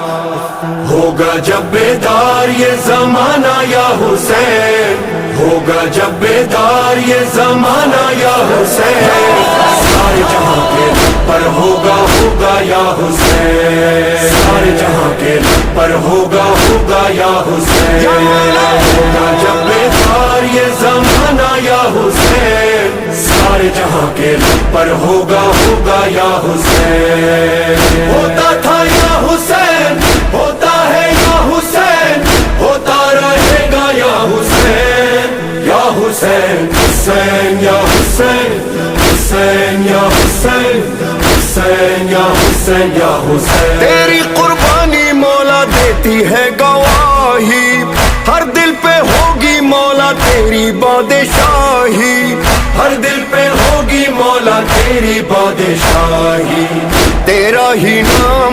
ہوگا جب بیدار یہ زمانہ یا حسین، ہوگا جب بیدار یہ زمانہ یا حسین، سارے جہاں کے لب پر ہوگا ہوگا یا حسین، سارے جہاں کے لب پر ہوگا ہوگا یا حسین، ہوگا جب بیدار یہ زمانہ یا حسین، سارے جہاں کے لب پر ہوگا ہوگا یا حسین، ہوتا تھا یا حسین، ہوتا ہے یا حسین، ہوتا رہے گا یا حسین، یا حسین، حسین یا حسین، حسین یا حسین، حسین یا حسین یا حسین، تیری قربانی مولا دیتی ہے گواہی، ہر دل پہ ہوگی مولا تیری بادشاہی، ہر دل پہ ہوگی مولا تیری بادشاہی، تیرا ہی نام